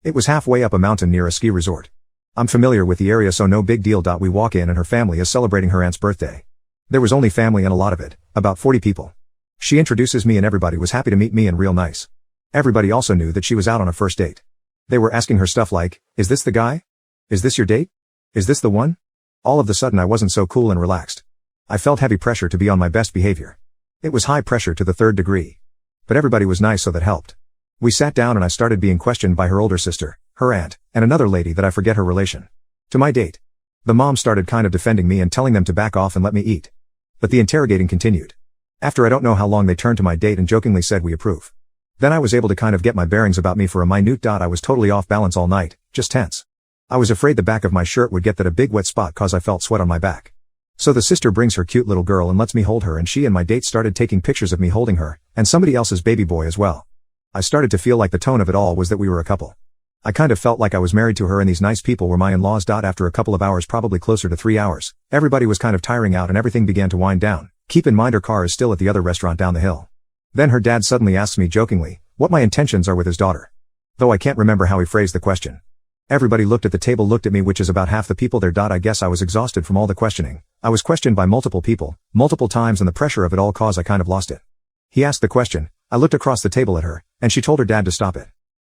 It was halfway up a mountain near a ski resort. I'm familiar with the area, so no big deal. We walk in and her family is celebrating her aunt's birthday. There was only family and a lot of it, about 40 people. She introduces me and everybody was happy to meet me and real nice. Everybody also knew that she was out on a first date. They were asking her stuff like, "Is this the guy? Is this your date? Is this the one?" All of a sudden I wasn't so cool and relaxed. I felt heavy pressure to be on my best behavior. It was high pressure to the third degree. But everybody was nice, so that helped. We sat down and I started being questioned by her older sister, her aunt, and another lady that I forget her relation. To my date. The mom started kind of defending me and telling them to back off and let me eat. But the interrogating continued. After I don't know how long, they turned to my date and jokingly said, "We approve." Then I was able to kind of get my bearings about me for a minute. I was totally off balance all night, just tense. I was afraid the back of my shirt would get that a big wet spot cause I felt sweat on my back. So the sister brings her cute little girl and lets me hold her, and she and my date started taking pictures of me holding her, and somebody else's baby boy as well. I started to feel like the tone of it all was that we were a couple. I kind of felt like I was married to her, and these nice people were my in-laws. After a couple of hours, probably closer to 3 hours, everybody was kind of tiring out and everything began to wind down. Keep in mind her car is still at the other restaurant down the hill. Then her dad suddenly asks me jokingly what my intentions are with his daughter. Though I can't remember how he phrased the question. Everybody looked at the table, looked at me, which is about half the people there. I guess I was exhausted from all the questioning. I was questioned by multiple people, multiple times, and the pressure of it all caused I kind of lost it. He asked the question, I looked across the table at her, and she told her dad to stop it.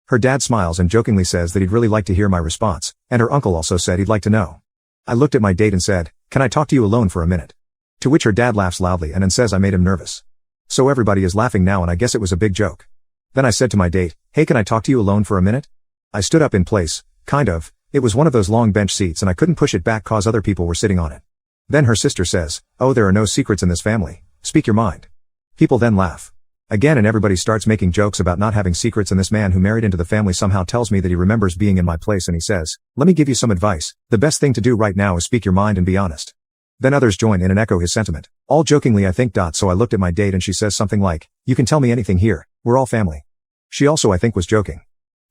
Her dad smiles and jokingly says that he'd really like to hear my response, and her uncle also said he'd like to know. I looked at my date and said, "Can I talk to you alone for a minute?" To which her dad laughs loudly and then says I made him nervous. So everybody is laughing now, and I guess it was a big joke. Then I said to my date, "Hey, can I talk to you alone for a minute?" I stood up in place, kind of. It was one of those long bench seats and I couldn't push it back cause other people were sitting on it. Then her sister says, "Oh, there are no secrets in this family. Speak your mind." People then laugh. Again, and everybody starts making jokes about not having secrets, and this man who married into the family somehow tells me that he remembers being in my place, and he says, "Let me give you some advice. The best thing to do right now is speak your mind and be honest." Then others join in and echo his sentiment. All jokingly, I think. So I looked at my date and she says something like, "You can tell me anything here. We're all family." She also, I think, was joking.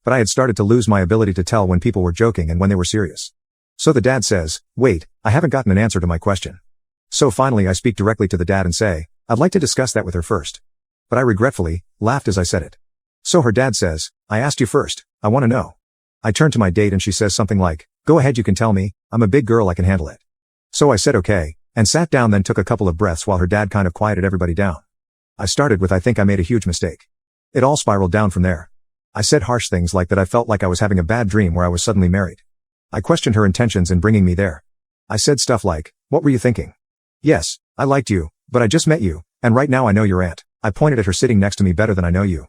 But I had started to lose my ability to tell when people were joking and when they were serious. So the dad says, "Wait, I haven't gotten an answer to my question." So finally I speak directly to the dad and say, "I'd like to discuss that with her first." But I regretfully laughed as I said it. So her dad says, "I asked you first. I want to know." I turn to my date and she says something like, "Go ahead, you can tell me. I'm a big girl, I can handle it." So I said okay, and sat down, then took a couple of breaths while her dad kind of quieted everybody down. I started with, "I think I made a huge mistake." It all spiraled down from there. I said harsh things like that I felt like I was having a bad dream where I was suddenly married. I questioned her intentions in bringing me there. I said stuff like, "What were you thinking? Yes, I liked you, but I just met you, and right now I know your aunt." I pointed at her sitting next to me, "Better than I know you."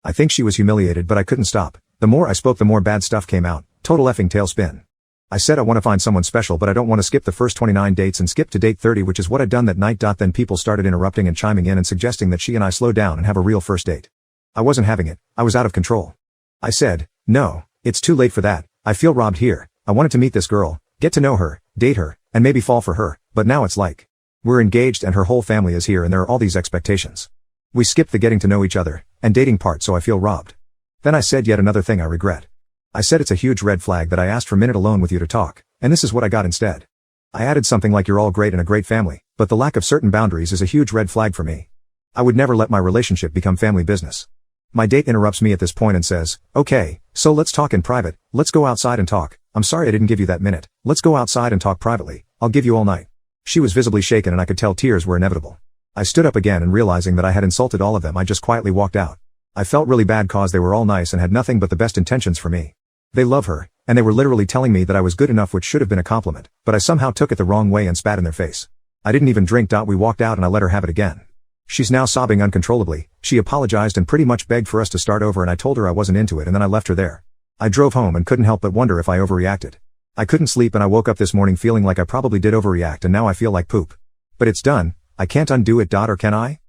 I think she was humiliated, but I couldn't stop. The more I spoke, the more bad stuff came out. Total effing tailspin. I said I want to find someone special, but I don't want to skip the first 29 dates and skip to date 30, which is what I'd done that night. Then people started interrupting and chiming in and suggesting that she and I slow down and have a real first date. I wasn't having it. I was out of control. I said, "No, it's too late for that. I feel robbed here. I wanted to meet this girl, get to know her, date her, and maybe fall for her, but now it's like we're engaged and her whole family is here and there are all these expectations. We skipped the getting to know each other and dating part, so I feel robbed." Then I said yet another thing I regret. I said it's a huge red flag that I asked for a minute alone with you to talk, and this is what I got instead. I added something like, "You're all great and a great family, but the lack of certain boundaries is a huge red flag for me. I would never let my relationship become family business." My date interrupts me at this point and says, "Okay, so let's talk in private. Let's go outside and talk. I'm sorry I didn't give you that minute. Let's go outside and talk privately. I'll give you all night." She was visibly shaken and I could tell tears were inevitable. I stood up again and realizing that I had insulted all of them, I just quietly walked out. I felt really bad cause they were all nice and had nothing but the best intentions for me. They love her, and they were literally telling me that I was good enough, which should have been a compliment, but I somehow took it the wrong way and spat in their face. I didn't even drink. We walked out and I let her have it again. She's now sobbing uncontrollably. She apologized and pretty much begged for us to start over, and I told her I wasn't into it, and then I left her there. I drove home and couldn't help but wonder if I overreacted. I couldn't sleep and I woke up this morning feeling like I probably did overreact, and now I feel like poop. But it's done. I can't undo it. Or can I?